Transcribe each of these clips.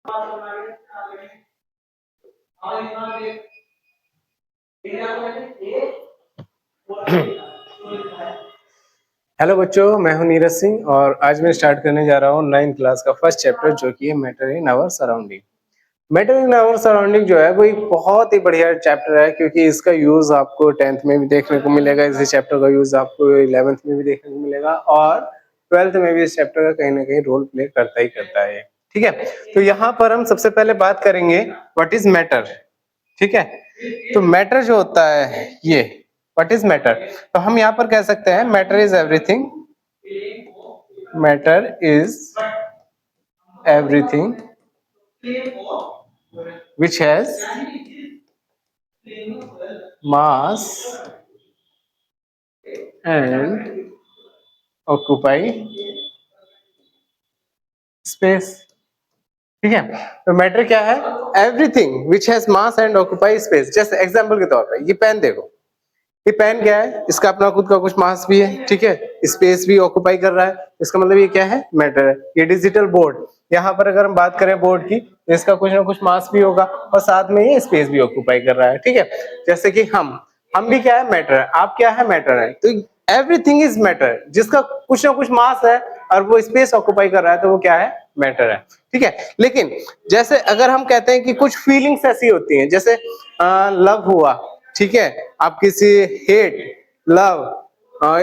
Hello बच्चों, मैं हूं नीरज सिंह और आज मैं स्टार्ट करने जा रहा हूं 9th क्लास का फर्स्ट चैप्टर जो कि है matter in our surrounding. Matter in our surrounding जो है वो एक बहुत ही बढ़िया चैप्टर है, क्योंकि इसका यूज आपको 10th में भी देखने को मिलेगा, इसी चैप्टर का यूज आपको 11th में भी देखने को मिलेगा और 12th में भी इस चैप्टर का कहीं ना कहीं रोल प्ले करता ही करता है। ठीक है, तो यहाँ पर हम सबसे पहले बात करेंगे व्हाट इज मैटर। ठीक है, तो मैटर जो होता है ये व्हाट इज मैटर, तो हम यहाँ पर कह सकते हैं matter is everything, matter is everything which has mass and occupy space। ठीक है, तो मैटर क्या है? Everything which has mass and occupy space. जैसे एग्जांपल के तौर पे ये पेन देखो, ये पेन क्या है? इसका अपना खुद का कुछ मास भी है, ठीक है, स्पेस भी ऑक्यूपाई कर रहा है, इसका मतलब ये क्या है? मैटर है। ये डिजिटल बोर्ड, यहाँ पर अगर हम बात करें बोर्ड की, तो इसका कुछ ना कुछ मास भी होगा और साथ में ये स्पेस भी ऑक्यूपाई कर रहा है। ठीक है, जैसे कि हम भी क्या है? मैटर है। आप क्या है? मैटर है। तो एवरीथिंग इज मैटर, जिसका कुछ ना कुछ मास है और वो स्पेस ऑक्यूपाई कर रहा है तो वो क्या है? मैटर है। ठीक है, लेकिन जैसे अगर हम कहते हैं कि कुछ फीलिंग्स ऐसी होती हैं, जैसे लव हुआ, ठीक है, आप किसी हेट, लव,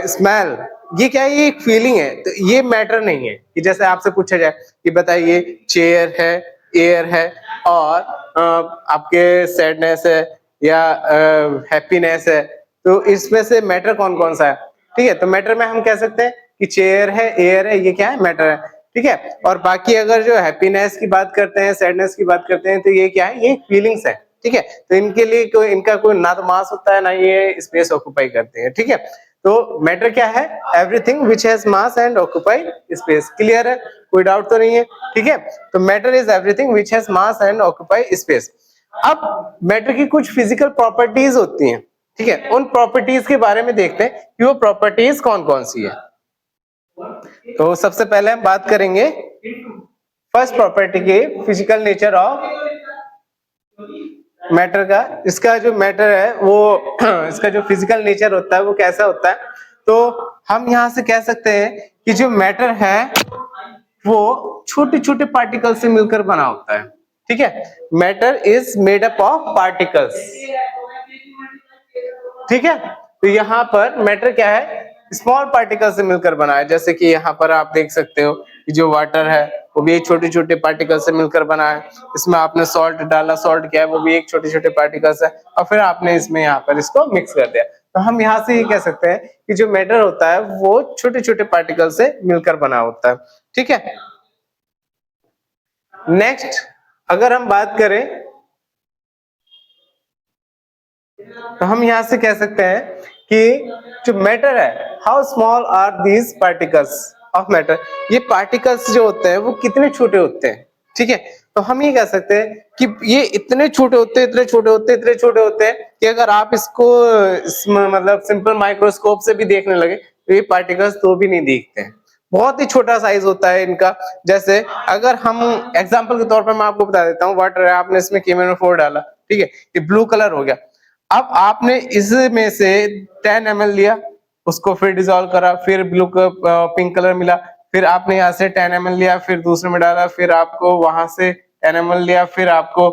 स्मेल, ये क्या है? ये एक फीलिंग है, तो ये मैटर नहीं है। कि जैसे आपसे पूछा जाए कि बताइए चेयर है, एयर है और आपके सैडनेस है या हैप्पीनेस है, तो इसमें से मैटर कौन कौन सा है? ठीक है, तो मैटर में हम कह सकते हैं कि चेयर है, एयर है, ये क्या है? मैटर है। ठीक है, और बाकी अगर जो हैप्पीनेस की बात करते हैं, सैडनेस की बात करते हैं, तो ये क्या है? ये फीलिंग्स है। ठीक है, तो इनके लिए कोई इनका कोई ना तो मास होता है ना ये स्पेस ऑक्यूपाई करते हैं। ठीक है, तो मैटर क्या है? Everything which has mass and occupy space. Clear है? कोई डाउट तो नहीं है? ठीक है, तो matter is everything which has mass and occupy space. अब मैटर की कुछ फिजिकल प्रॉपर्टीज होती हैं। ठीक है, उन प्रॉपर्टीज के बारे में देखते हैं कि वो प्रॉपर्टीज कौन कौन सी है। तो सबसे पहले हम बात करेंगे फर्स्ट प्रॉपर्टी के फिजिकल नेचर ऑफ मैटर का। इसका जो मैटर है वो इसका जो फिजिकल नेचर होता है वो कैसा होता है? तो हम यहां से कह सकते हैं कि जो मैटर है वो छोटे छोटे पार्टिकल से मिलकर बना होता है। ठीक है, matter is made up of particles. ठीक है, तो यहाँ पर मैटर क्या है? स्मॉल पार्टिकल से मिलकर बना है। जैसे कि यहाँ पर आप देख सकते हो कि जो वाटर है वो भी एक छोटे छोटे पार्टिकल से मिलकर बना है। इसमें आपने सॉल्ट डाला, सॉल्ट क्या है? वो भी एक छोटे छोटे पार्टिकल्स है और फिर आपने इसमें यहाँ पर इसको मिक्स कर दिया। तो हम यहाँ से ये कह सकते हैं कि जो मैटर होता है वो छोटे छोटे पार्टिकल से मिलकर बना होता है। ठीक है, नेक्स्ट अगर हम बात करें तो हम यहां से कह सकते हैं कि जो मैटर है, how small are these particles of matter. ये पार्टिकल्स जो होते हैं वो कितने छोटे होते हैं। ठीक है, तो हम ये कह सकते हैं कि ये इतने छोटे होते हैं, इतने छोटे होते हैं, इतने छोटे होते हैं कि अगर आप इसको मतलब सिंपल माइक्रोस्कोप से भी देखने लगे तो ये पार्टिकल्स तो भी नहीं दिखते हैं। बहुत ही छोटा साइज होता है इनका। जैसे अगर हम एग्जांपल के तौर पर मैं आपको बता देता हूँ, वाटर है, आपने इसमें KMnO4 डाला, ठीक है, ये ब्लू कलर हो गया। अब आपने इसमें से 10 ml लिया, उसको फिर डिसॉल्व करा, फिर ब्लू पिंक कलर मिला, फिर आपने यहाँ से 10 ml लिया, फिर दूसरे में डाला, फिर आपको वहां से 10 ml लिया, फिर आपको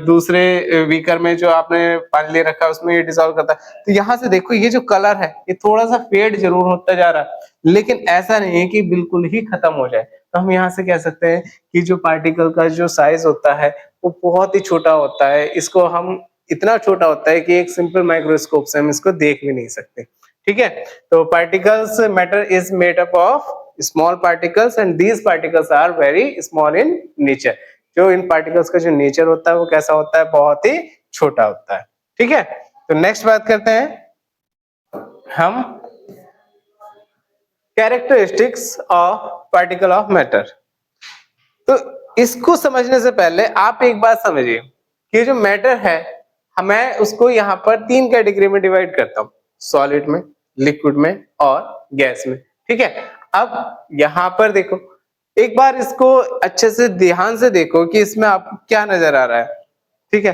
दूसरे बीकर में जो आपने पानी ले रखा है उसमें ये डिसॉल्व करता है। तो यहाँ से देखो ये जो कलर है ये थोड़ा सा फेड जरूर होता जा रहा है, लेकिन ऐसा नहीं है कि बिल्कुल ही खत्म हो जाए। तो हम यहाँ से कह सकते हैं कि जो पार्टिकल का जो साइज होता है वो बहुत ही छोटा होता है। इसको हम इतना छोटा होता है कि एक सिंपल माइक्रोस्कोप से हम इसको देख भी नहीं सकते। ठीक है, तो particles matter is made up of small particles and these particles are very small in nature. जो इन पार्टिकल्स का जो नेचर होता है वो कैसा होता है? बहुत ही छोटा होता है। ठीक है, तो नेक्स्ट बात करते हैं हम characteristics of particle of matter. तो इसको समझने से पहले आप एक बात समझिए कि जो मैटर है मैं उसको यहाँ पर 3 कैटेगरी में डिवाइड करता हूँ, सॉलिड में, लिक्विड में और गैस में। ठीक है, अब यहाँ पर देखो एक बार इसको अच्छे से ध्यान से देखो कि इसमें आपको क्या नजर आ रहा है, ठीक है,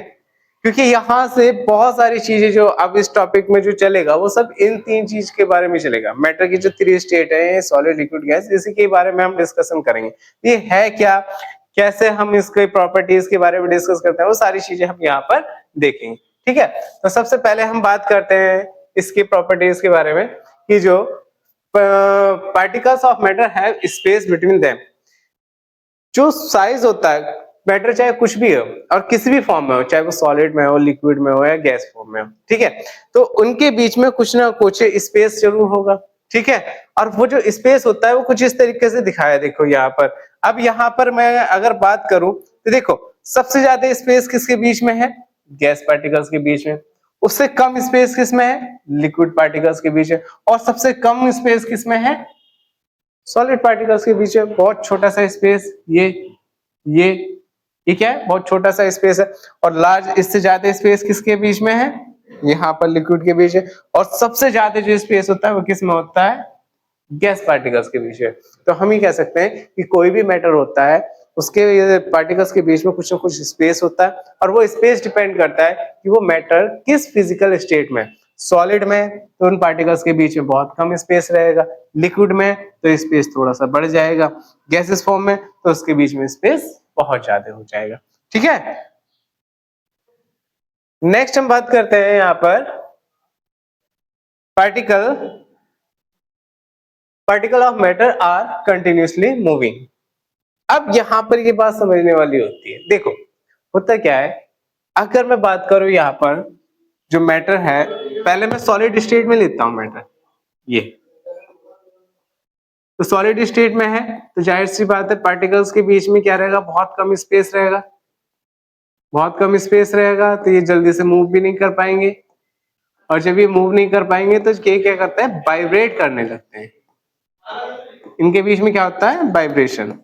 क्योंकि यहाँ से बहुत सारी चीजें जो अब इस टॉपिक में जो चलेगा वो सब इन तीन चीज के बारे में चलेगा। मैटर की जो थ्री स्टेट है, सॉलिड, लिक्विड, गैस, इसी के बारे में हम डिस्कशन करेंगे। ये है क्या, कैसे हम इसके प्रॉपर्टीज के बारे में डिस्कस करते हैं, वो सारी चीजें हम यहाँ पर देखेंगे, ठीक है। तो सबसे पहले हम बात करते हैं इसकी प्रॉपर्टीज के बारे में कि जो particles of matter have space between them. जो साइज होता है मैटर, चाहे कुछ भी हो और किसी भी फॉर्म में हो, चाहे वो सॉलिड में हो, लिक्विड में हो या गैस फॉर्म में हो, ठीक है, तो उनके बीच में कुछ ना कुछ स्पेस जरूर होगा, ठीक है। और वो जो स्पेस होता है वो कुछ इस तरीके से दिखाया, देखो यहाँ पर। अब यहाँ पर मैं अगर बात करूं तो देखो सबसे ज्यादा स्पेस किसके बीच में है, गैस पार्टिकल्स के बीच में। उससे कम स्पेस किसमें है, लिक्विड पार्टिकल्स के बीच में। और सबसे कम स्पेस किसमें है, सॉलिड पार्टिकल्स के बीच में। बहुत छोटा सा स्पेस, ये ठीक है, बहुत छोटा सा स्पेस है। और लार्ज, इससे ज्यादा स्पेस किसके बीच में है, यहाँ पर लिक्विड के बीच है। और सबसे ज्यादा जो स्पेस होता है वो किस में होता है, गैस पार्टिकल्स के बीच में। तो हम ही कह सकते हैं कि कोई भी मैटर होता है उसके पार्टिकल्स के बीच में कुछ ना कुछ स्पेस होता है, और वो स्पेस डिपेंड करता है कि वो मैटर किस फिजिकल स्टेट में। सॉलिड में तो उन पार्टिकल्स के बीच में बहुत कम स्पेस रहेगा, लिक्विड में तो स्पेस थोड़ा सा बढ़ जाएगा, गैसेस फॉर्म में तो उसके बीच में स्पेस बहुत ज्यादा हो जाएगा, ठीक है। नेक्स्ट हम बात करते हैं यहाँ पर particle of matter are continuously moving. अब यहां पर ये बात समझने वाली होती है। देखो होता क्या है, अगर मैं बात करूं यहाँ पर जो मैटर है, पहले मैं सॉलिड स्टेट में लेता हूं मैटर, ये तो सॉलिड स्टेट में है, तो जाहिर सी बात है पार्टिकल्स के बीच में क्या रहेगा, बहुत कम स्पेस रहेगा। बहुत कम स्पेस रहेगा तो ये जल्दी से मूव भी नहीं कर पाएंगे, और जब ये मूव नहीं कर पाएंगे तो ये क्या करते हैं, वाइब्रेट करने लगते हैं। इनके बीच में क्या होता है, वाइब्रेशन।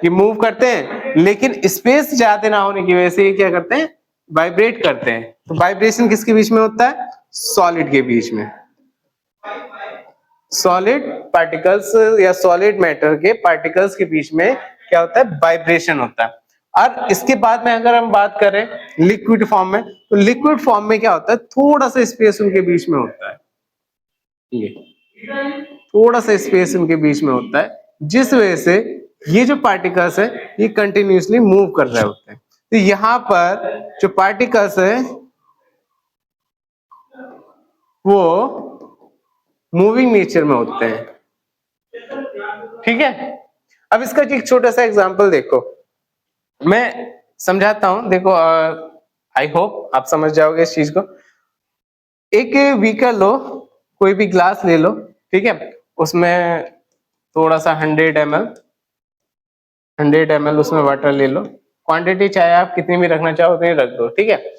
ये मूव करते हैं लेकिन स्पेस ज्यादा ना होने की वजह से ये क्या करते हैं, वाइब्रेट करते हैं। तो वाइब्रेशन किसके बीच में होता है, सॉलिड के बीच में। सॉलिड पार्टिकल्स या सॉलिड मैटर के पार्टिकल्स के बीच में क्या होता है, वाइब्रेशन होता है। और इसके बाद में अगर हम बात करें लिक्विड फॉर्म में, तो लिक्विड फॉर्म में क्या होता है, थोड़ा सा स्पेस उनके बीच में होता है, ये थोड़ा सा स्पेस उनके बीच में होता है, जिस वजह से ये जो पार्टिकल्स है ये कंटिन्यूसली मूव कर रहे होते हैं। तो यहाँ पर जो पार्टिकल्स है वो मूविंग नेचर में होते हैं, ठीक है। अब इसका एक छोटा सा एग्जांपल देखो, मैं समझाता हूं, देखो आई होप आप समझ जाओगे इस चीज को। एक व्हीकल लो, कोई भी ग्लास ले लो, ठीक है, उसमें थोड़ा सा 100 ml उसमें वाटर ले लो। क्वांटिटी चाहे आप कितनी भी रखना चाहो उतनी रख दो, ठीक है।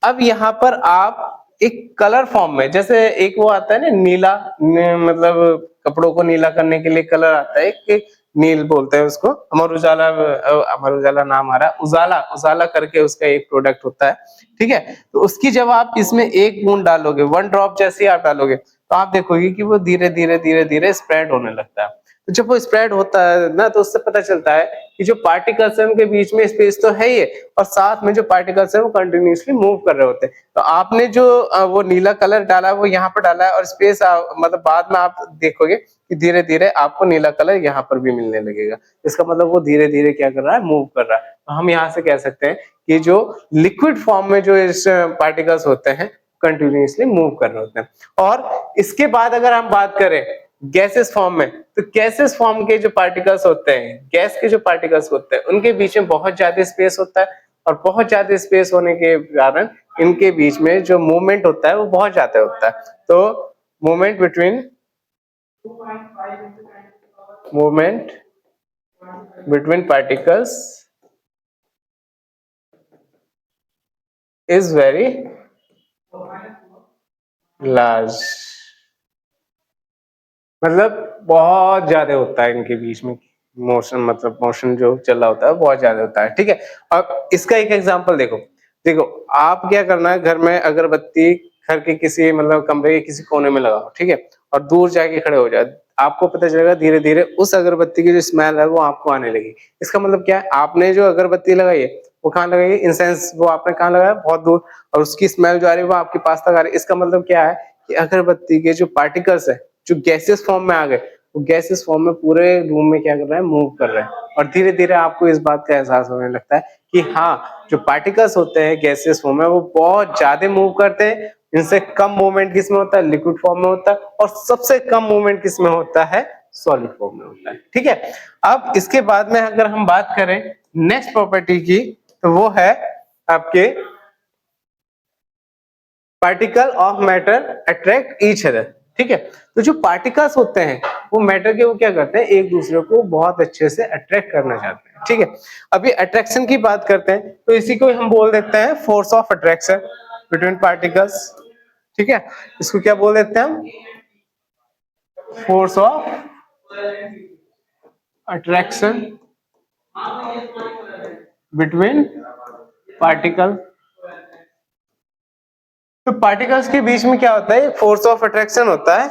अब यहाँ पर आप एक कलर फॉर्म में, जैसे एक वो आता है ना नीला, मतलब कपड़ों को नीला करने के लिए कलर आता है, एक नील बोलते हैं उसको, अमर उजाला नाम आ रहा है, उजाला, उजाला करके उसका एक प्रोडक्ट होता है, ठीक है। तो उसकी जब आप इसमें एक बूंद डालोगे, 1 ड्रॉप जैसे आप डालोगे, तो आप देखोगे कि वो धीरे धीरे धीरे धीरे स्प्रेड होने लगता है। तो जब वो स्प्रेड होता है ना, तो उससे पता चलता है कि जो पार्टिकल्स है उनके बीच में स्पेस तो है ही है, और साथ में जो पार्टिकल्स है वो कंटिन्यूसली मूव कर रहे होते हैं। तो आपने जो वो नीला कलर डाला है वो यहाँ पर डाला है, और स्पेस मतलब बाद में आप देखोगे कि धीरे धीरे आपको नीला कलर यहाँ पर भी मिलने लगेगा। इसका मतलब वो धीरे धीरे क्या कर रहा है, मूव कर रहा है। तो हम यहाँ से कह सकते हैं कि जो लिक्विड फॉर्म में जो इस पार्टिकल्स होते हैं कंटिन्यूसली मूव कर रहे होते हैं। और इसके बाद अगर हम बात करें गैसेस फॉर्म में, तो गैसेस फॉर्म के जो पार्टिकल्स होते हैं, गैस के जो पार्टिकल्स होते हैं, उनके बीच में बहुत ज्यादा स्पेस होता है, और बहुत ज्यादा स्पेस होने के कारण इनके बीच में जो मूवमेंट होता है वो बहुत ज्यादा होता है। तो movement between particles is very large, मतलब बहुत ज्यादा होता है इनके बीच में मोशन, मतलब मोशन जो चल रहा होता है बहुत ज्यादा होता है, ठीक है। अब इसका एक एग्जांपल देखो, देखो आप क्या करना है, घर में अगरबत्ती घर के किसी मतलब कमरे के किसी कोने में लगाओ, ठीक है, और दूर जाके खड़े हो जाए। आपको पता चलेगा धीरे धीरे उस अगरबत्ती की जो स्मेल है वो आपको आने लगी। इसका मतलब क्या है, आपने जो अगरबत्ती लगाई है वो कहाँ लगाई है, इंसेंस वो आपने कहाँ लगाया, बहुत दूर, और उसकी स्मेल जो आ रही है वो आपके पास तक आ रही है। इसका मतलब क्या है कि अगरबत्ती के जो पार्टिकल्स है जो गैसेस फॉर्म में आ गए, वो गैसेस फॉर्म में पूरे रूम में क्या कर रहे हैं, मूव कर रहे हैं। और धीरे धीरे आपको इस बात का एहसास होने लगता है कि हाँ, जो पार्टिकल्स होते हैं गैसेस फॉर्म में वो बहुत ज्यादा मूव करते हैं। इनसे कम मूवमेंट किसमें होता है, लिक्विड फॉर्म में होता है, और सबसे कम मूवमेंट किसमें होता है, सॉलिड फॉर्म में होता है। ठीक है, अब इसके बाद में अगर हम बात करें नेक्स्ट प्रॉपर्टी की, तो वो है आपके particle of matter attract each other. ठीक है, तो जो पार्टिकल्स होते हैं वो मैटर के वो क्या करते हैं, एक दूसरे को बहुत अच्छे से अट्रैक्ट करना चाहते हैं। ठीक है, अभी अट्रैक्शन की बात करते हैं तो इसी को हम बोल देते हैं force of attraction between particles. ठीक है, इसको क्या बोल देते हैं हम, force of attraction between particle. तो पार्टिकल्स के बीच में क्या होता है, फोर्स ऑफ अट्रैक्शन होता है।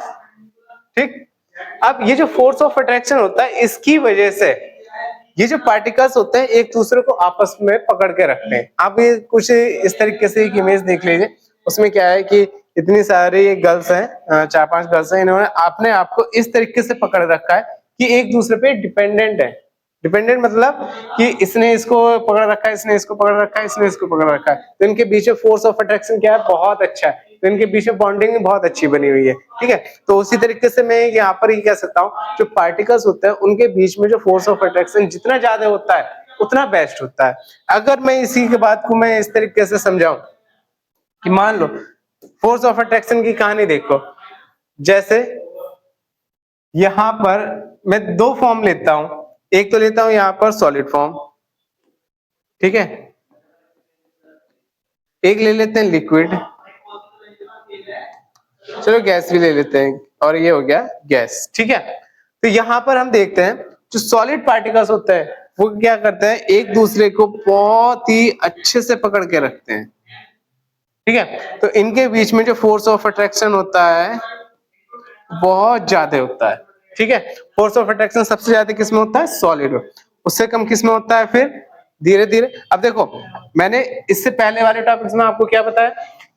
ठीक, अब ये जो फोर्स ऑफ अट्रैक्शन होता है इसकी वजह से ये जो पार्टिकल्स होते हैं एक दूसरे को आपस में पकड़ के रखते हैं। आप ये कुछ इस तरीके से एक इमेज देख लीजिए, उसमें क्या है कि इतनी सारी गर्ल्स हैं, 4-5 गर्ल्स हैं, इन्होंने अपने आप को इस तरीके से पकड़ रखा है कि एक दूसरे पे डिपेंडेंट है। डिपेंडेंट मतलब कि इसने इसको पकड़ रखा है, इसने इसको पकड़ रखा है, इसने इसको पकड़ रखा है, तो इनके बीच में फोर्स ऑफ अट्रैक्शन क्या है, बहुत अच्छा है। तो इनके बीच में बॉन्डिंग बहुत अच्छी बनी हुई है। ठीक है, तो उसी तरीके से मैं यहाँ पर ये कह सकता हूँ, जो पार्टिकल्स होते हैं उनके बीच में जो फोर्स ऑफ अट्रैक्शन जितना ज्यादा होता है उतना बेस्ट होता है। अगर मैं इसी के बात को मैं इस तरीके से समझाऊं कि मान लो फोर्स ऑफ अट्रैक्शन की कहानी देखो, जैसे यहां पर मैं दो फॉर्म लेता हूं, एक तो लेता हूं यहां पर सॉलिड फॉर्म, ठीक है, एक ले लेते हैं लिक्विड, चलो गैस भी ले लेते हैं, और ये हो गया गैस। ठीक है, तो यहां पर हम देखते हैं जो सॉलिड पार्टिकल्स होते हैं वो क्या करते हैं, एक दूसरे को बहुत ही अच्छे से पकड़ के रखते हैं। ठीक है, तो इनके बीच में जो फोर्स ऑफ अट्रैक्शन होता है बहुत ज्यादा होता है। ठीक है, फोर्स ऑफ अट्रैक्शन सबसे ज्यादा किसमें होता है, सॉलिड में, उससे कम किसमें होता है फिर धीरे धीरे। अब देखो, मैंने इससे पहले वाले टॉपिक्स में आपको क्या बताया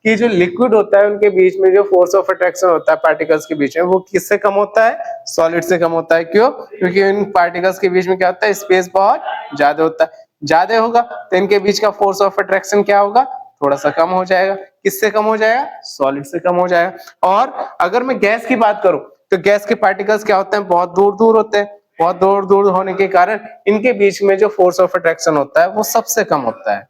कि जो लिक्विड होता है उनके बीच में जो फोर्स ऑफ अट्रैक्शन होता है पार्टिकल्स के बीच में वो किससे कम होता है, सॉलिड से कम होता है। क्यों, क्योंकि इन पार्टिकल्स के बीच में क्या होता है, स्पेस बहुत ज्यादा होता है। ज्यादा होगा तो इनके बीच का फोर्स ऑफ अट्रैक्शन क्या होगा, थोड़ा सा कम हो जाएगा। किससे कम हो जाएगा, सॉलिड से कम हो जाएगा। और अगर मैं गैस की बात करूं तो गैस के पार्टिकल्स क्या होते हैं, बहुत दूर दूर होते हैं। बहुत दूर दूर होने के कारण इनके बीच में जो फोर्स ऑफ अट्रैक्शन होता है वो सबसे कम होता है।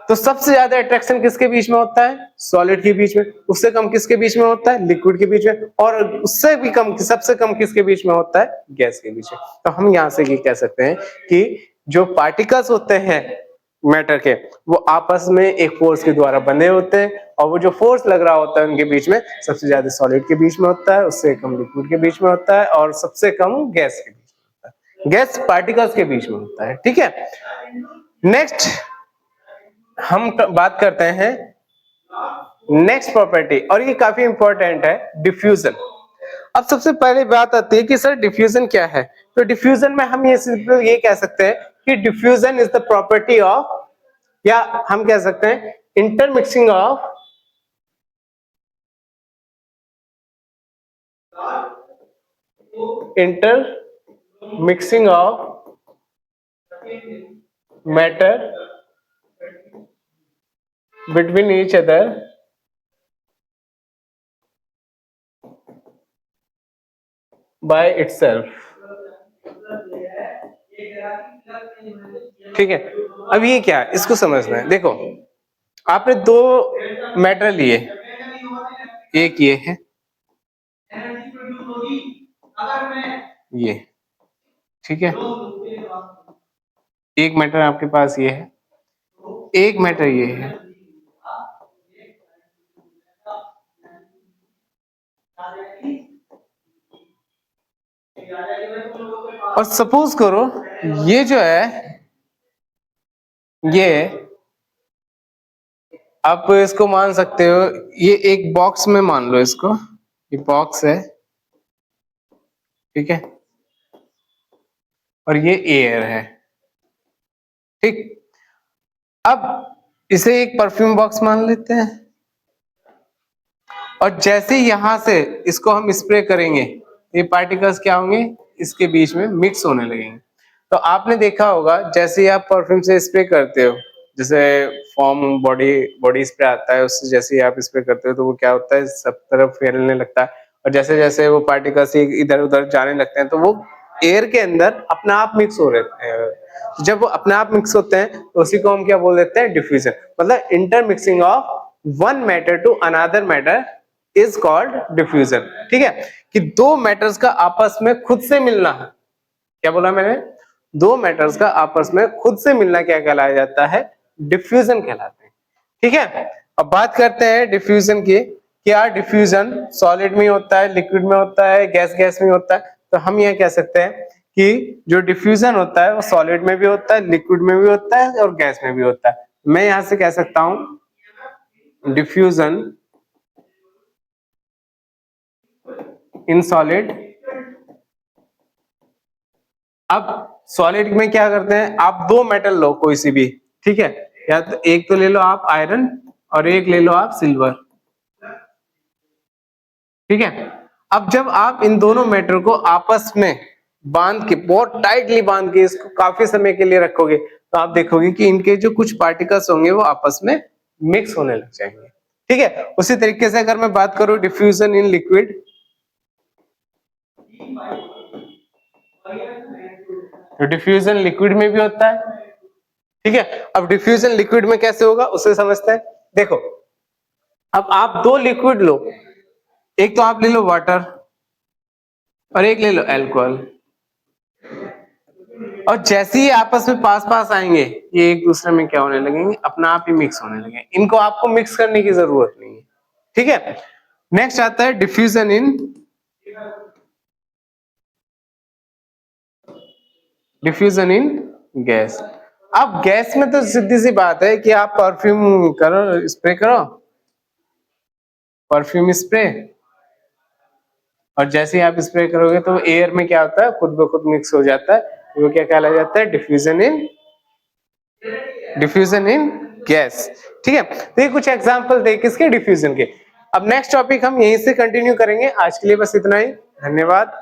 तो सबसे ज्यादा अट्रैक्शन किसके बीच में होता है, सॉलिड के बीच में, उससे कम किसके बीच में होता है, लिक्विड के बीच में, और उससे भी कम, सबसे कम किसके बीच में होता है, गैस के बीच में। तो हम यहां से ये कह सकते हैं कि जो पार्टिकल्स होते हैं मैटर के वो आपस में एक फोर्स के द्वारा बंधे होते हैं, और वो जो फोर्स लग रहा होता है उनके बीच में सबसे ज्यादा सॉलिड के बीच में होता है, उससे कम लिक्विड के बीच में होता है, और सबसे कम गैस के बीच में होता है, गैस पार्टिकल्स के बीच में होता है। ठीक है, नेक्स्ट हम बात करते हैं नेक्स्ट प्रॉपर्टी, और ये काफी इंपॉर्टेंट है, डिफ्यूजन। अब सबसे पहले बात आती है कि सर डिफ्यूजन क्या है। तो डिफ्यूजन में हम ये सिंपल ये कह सकते हैं कि diffusion is the property of, या हम कह सकते हैं intermixing of matter between each other by itself. ठीक है, अब ये क्या है इसको समझना है। देखो, आपने दो मैटर लिए, एक ये है, ये, ठीक है, एक मैटर आपके पास ये है, एक मैटर ये है, और सपोज करो ये जो है ये, आप इसको मान सकते हो ये एक बॉक्स में मान लो इसको, ये बॉक्स है, ठीक है, और ये एयर है। ठीक, अब इसे एक परफ्यूम बॉक्स मान लेते हैं, और जैसे यहां से इसको हम स्प्रे करेंगे, ये पार्टिकल्स क्या होंगे, इसके बीच में मिक्स होने लगेंगे। तो आपने देखा होगा जैसे ही आप परफ्यूम से स्प्रे करते हो, जैसे फॉर्म बॉडी बॉडी स्प्रे आता है, उससे जैसे ही आप स्प्रे करते हो तो वो क्या होता है, सब तरफ फैलने लगता है, और जैसे जैसे वो पार्टिकल्स इधर उधर जाने लगते हैं तो वो एयर के अंदर अपने आप मिक्स हो रहे हैं। जब वो अपने आप मिक्स होते हैं तो उसी को हम क्या बोल देते हैं, डिफ्यूजन। मतलब intermixing of one matter to another matter is called diffusion. ठीक है, कि दो मैटर्स का आपस में खुद से मिलना है। क्या बोला मैंने, दो मैटर्स का आपस में खुद से मिलना क्या कहलाया जाता है, डिफ्यूजन कहलाते हैं। ठीक है, अब बात करते हैं डिफ्यूजन की। क्या डिफ्यूजन सॉलिड में होता है, लिक्विड में होता है, गैस गैस में होता है? तो हम यह कह सकते हैं कि जो डिफ्यूजन होता है वो सॉलिड में भी होता है, लिक्विड में भी होता है, और गैस में भी होता है। मैं यहां से कह सकता हूं डिफ्यूजन इन सॉलिड। अब सॉलिड में क्या करते हैं, आप दो मेटल लो कोई सी भी, ठीक है, या तो एक तो ले लो आप आयरन और एक ले लो आप सिल्वर। ठीक है, अब जब आप इन दोनों मेटल को आपस में बांध के, बहुत टाइटली बांध के इसको काफी समय के लिए रखोगे, तो आप देखोगे कि इनके जो कुछ पार्टिकल्स होंगे वो आपस में मिक्स होने लग जाएंगे। ठीक है, उसी तरीके से अगर मैं बात करूं डिफ्यूजन इन लिक्विड, तो डिफ्यूजन लिक्विड में भी होता है। ठीक है, अब डिफ्यूजन लिक्विड में कैसे होगा उसे समझते हैं। देखो, अब आप दो लिक्विड लो, एक तो आप ले लो वाटर और एक ले लो अल्कोहल, और जैसे ही आपस में पास पास आएंगे ये एक दूसरे में क्या होने लगेंगे, अपना आप ही मिक्स होने लगेंगे। इनको आपको मिक्स करने की जरूरत नहीं है। ठीक है, नेक्स्ट आता है डिफ्यूजन इन गैस। अब गैस में तो सीधी सी बात है कि आप परफ्यूम करो, स्प्रे करो, परफ्यूम स्प्रे, और जैसे ही आप स्प्रे करोगे तो एयर में क्या होता है, खुद ब खुद मिक्स हो जाता है। वो क्या कहलाया जाता है, डिफ्यूजन इन गैस। ठीक है, तो ये कुछ एग्जांपल थे किसके, डिफ्यूजन के। अब नेक्स्ट टॉपिक हम यहीं से कंटिन्यू करेंगे। आज के लिए बस इतना ही, धन्यवाद।